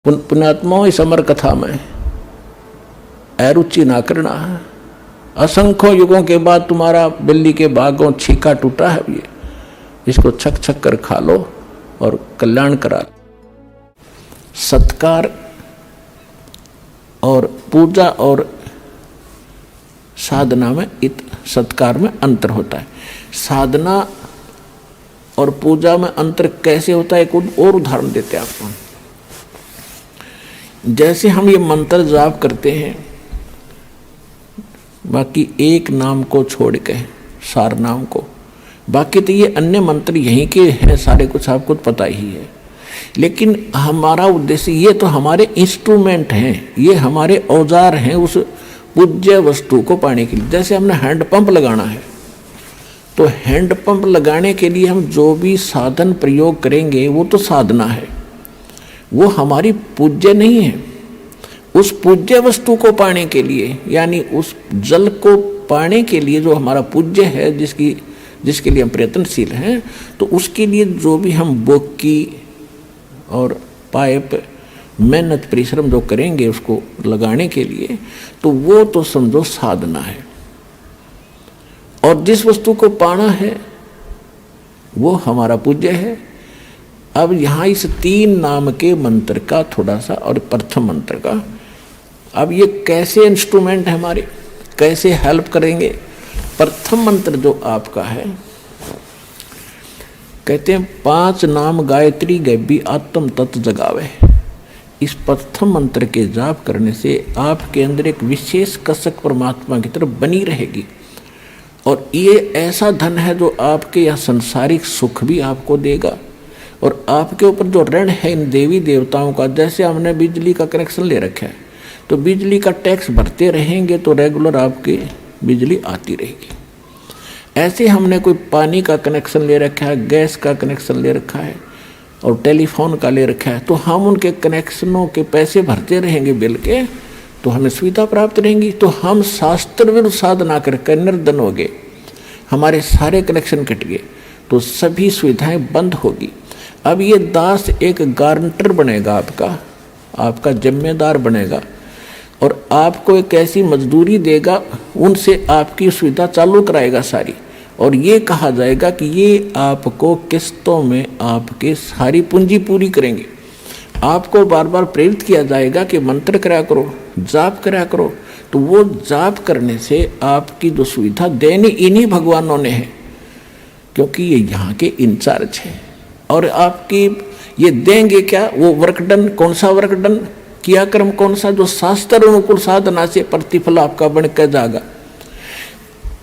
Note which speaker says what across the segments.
Speaker 1: पुण्यात्माओं, इस अमर कथा में अरुचि ना करना है। असंख्यों युगों के बाद तुम्हारा बिल्ली के भागों छीका टूटा है, ये इसको छक छक कर खा लो और कल्याण करा लो। सत्कार और पूजा और साधना में सत्कार में अंतर होता है। साधना और पूजा में अंतर कैसे होता है, एक और उदाहरण देते हैं आपको। जैसे हम ये मंत्र जाप करते हैं, बाकी एक नाम को छोड़ के सार नाम को, बाकी तो ये अन्य मंत्र यहीं के हैं सारे, कुछ आपको पता ही है। लेकिन हमारा उद्देश्य, ये तो हमारे इंस्ट्रूमेंट हैं, ये हमारे औजार हैं उस पूज्य वस्तु को पाने के लिए। जैसे हमने हैंडपंप लगाना है, तो हैंडपंप लगाने के लिए हम जो भी साधन प्रयोग करेंगे वो तो साधना है, वो हमारी पूज्य नहीं है। उस पूज्य वस्तु को पाने के लिए, यानी उस जल को पाने के लिए जो हमारा पूज्य है, जिसके लिए हम प्रयत्नशील हैं, तो उसके लिए जो भी हम बोकी और पाइप मेहनत परिश्रम जो करेंगे उसको लगाने के लिए, तो वो तो समझो साधना है। और जिस वस्तु को पाना है वो हमारा पूज्य है। अब यहाँ इस 3 नाम के मंत्र का थोड़ा सा, और प्रथम मंत्र का, अब ये कैसे इंस्ट्रूमेंट है हमारे, कैसे हेल्प करेंगे। प्रथम मंत्र जो आपका है, कहते हैं 5 नाम गायत्री गैबी आत्म तत्व जगावे। इस प्रथम मंत्र के जाप करने से आपके अंदर एक विशेष कसक परमात्मा की तरफ बनी रहेगी। और ये ऐसा धन है जो आपके यहाँ संसारिक सुख भी आपको देगा, और आपके ऊपर जो ऋण है इन देवी देवताओं का, जैसे हमने बिजली का कनेक्शन ले रखा है, तो बिजली का टैक्स भरते रहेंगे तो रेगुलर आपकी बिजली आती रहेगी। ऐसे हमने कोई पानी का कनेक्शन ले रखा है, गैस का कनेक्शन ले रखा है और टेलीफोन का ले रखा है, तो हम उनके कनेक्शनों के पैसे भरते रहेंगे बिल के, तो हमें सुविधा प्राप्त रहेंगी। तो हम शास्त्र विरुद्ध साधना करके निर्धन हो गए, हमारे सारे कनेक्शन कट गए, तो सभी सुविधाएं बंद होगी। अब ये दास एक गारंटर बनेगा, आपका जिम्मेदार बनेगा, और आपको एक ऐसी मजदूरी देगा, उनसे आपकी सुविधा चालू कराएगा सारी। और ये कहा जाएगा कि ये आपको किस्तों में आपके सारी पूंजी पूरी करेंगे। आपको बार बार प्रेरित किया जाएगा कि मंत्र करा करो, जाप करा करो। तो वो जाप करने से आपकी जो सुविधा देनी इन्हीं भगवानों ने है, क्योंकि ये यहाँ के इंचार्ज हैं। और आपकी ये देंगे क्या, वो वर्कडन, कौन सा वर्कडन, किया कर्म कौन सा, जो शास्त्र अनुकूल साधना से प्रतिफल आपका बन कर जाएगा,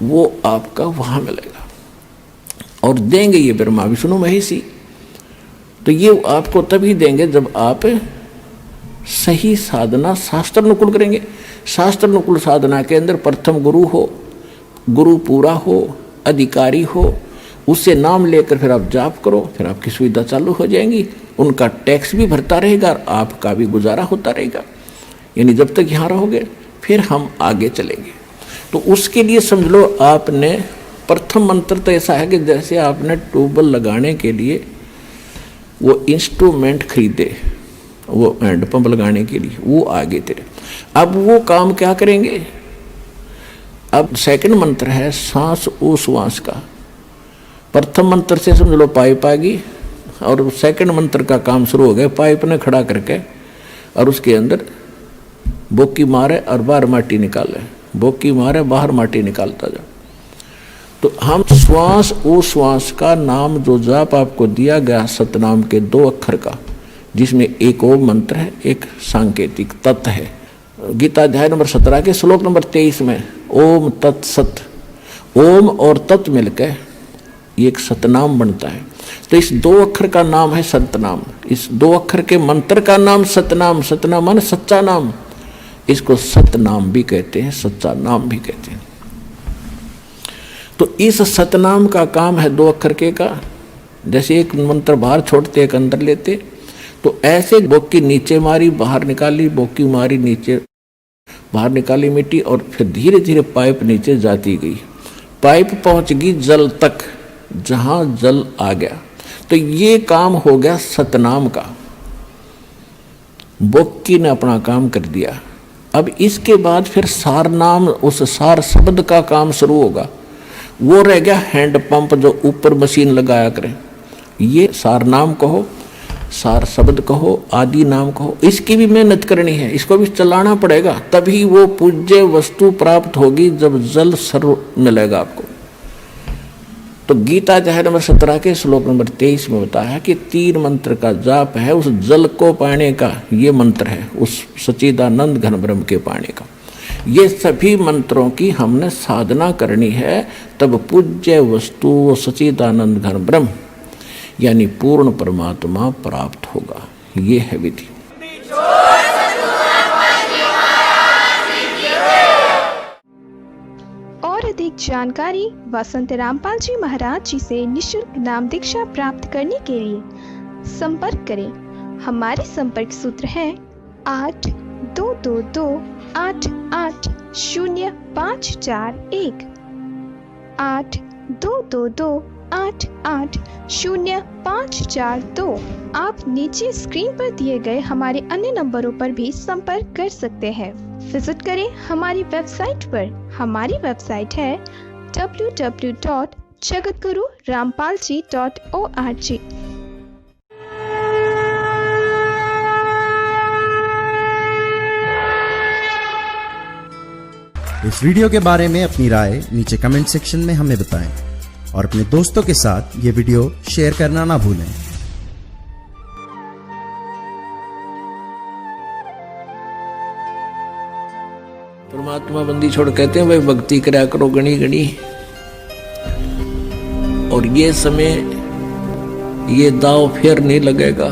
Speaker 1: वो आपका वहाँ मिलेगा। और देंगे ये ब्रह्मा विष्णु महेशी, तो ये आपको तभी देंगे जब आप सही साधना शास्त्र अनुकूल करेंगे। शास्त्र अनुकूल साधना के अंदर प्रथम गुरु हो, गुरु पूरा हो, अधिकारी हो, उससे नाम लेकर फिर आप जाप करो, फिर आपकी सुविधा चालू हो जाएंगी। उनका टैक्स भी भरता रहेगा और आपका भी गुजारा होता रहेगा। यानी जब तक यहाँ रहोगे फिर हम आगे चलेंगे। तो उसके लिए समझ लो, आपने प्रथम मंत्र तो ऐसा है कि जैसे आपने ट्यूबवेल लगाने के लिए वो इंस्ट्रूमेंट खरीदे, वो हैंडपंप लगाने के लिए, वो आगे तेरे। अब वो काम क्या करेंगे। अब सेकंड मंत्र है सांस उश्वास का। प्रथम मंत्र से समझ लो पाइप आ गई, और सेकंड मंत्र का काम शुरू हो गया। पाइप ने खड़ा करके और उसके अंदर बोकी मारे और बाहर माटी निकाले, बोकी मारे बाहर माटी निकालता जाओ। तो हम श्वास उश्वास का नाम जो जाप आपको दिया गया सतनाम के 2 अक्षर का, जिसमें एक ओम मंत्र है, एक सांकेतिक तत् है। गीता अध्याय नंबर 17 के श्लोक नंबर 23 में ओम तत्सत, ओम और तत् मिलकर एक सतनाम बनता है। तो इस 2 अक्षर का नाम है सतनाम। इस 2 अक्षर के मंत्र का नाम सतनाम, सतनाम माने सच्चा नाम, इसको सतनाम भी कहते हैं, सच्चा नाम भी कहते हैं। तो इस सतनाम का काम है 2 अक्षर के का। जैसे एक मंत्र बाहर छोड़ते एक अंदर लेते, तो ऐसे बोकी नीचे मारी बाहर निकाली, बोकी मारी नीचे बाहर निकाली मिट्टी, और फिर धीरे धीरे पाइप नीचे जाती गई। पाइप पहुंच गई जल तक, जहां जल आ गया। तो ये काम हो गया सतनाम का। बोक्की ने अपना काम कर दिया। अब इसके बाद फिर सार नाम, उस सार शब्द का काम शुरू होगा। वो रह गया हैंड पंप जो ऊपर मशीन लगाया करें। ये सार नाम कहो, सार शब्द कहो, आदि नाम कहो, इसकी भी मेहनत करनी है, इसको भी चलाना पड़ेगा, तभी वो पूज्य वस्तु प्राप्त होगी जब जल सर्व मिलेगा आपको। तो गीता अध्याय नंबर 17 के श्लोक नंबर 23 में बताया कि 3 मंत्र का जाप है उस जल को पाने का। ये मंत्र है उस सच्चिदानंद घन ब्रह्म के पाने का। ये सभी मंत्रों की हमने साधना करनी है, तब पूज्य वस्तु सच्चिदानंद घन ब्रह्म यानी पूर्ण परमात्मा प्राप्त होगा। ये है विधि।
Speaker 2: और अधिक जानकारी वसंत रामपाल जी महाराज जी से निशुल्क नाम दीक्षा प्राप्त करने के लिए संपर्क करें। हमारे संपर्क सूत्र हैं 8222880541 8222880542। आप नीचे स्क्रीन पर दिए गए हमारे अन्य नंबरों पर भी संपर्क कर सकते हैं। विजिट करें हमारी वेबसाइट पर। हमारी वेबसाइट है www.jagatgururampalji.org।
Speaker 3: इस वीडियो के बारे में अपनी राय नीचे कमेंट सेक्शन में हमें बताएं और अपने दोस्तों के साथ ये वीडियो शेयर करना ना भूलें।
Speaker 1: परमात्मा बंदी छोड़ कहते हैं भाई भक्ति करा करो गणी गणी। और ये समय ये दाव फिर नहीं लगेगा।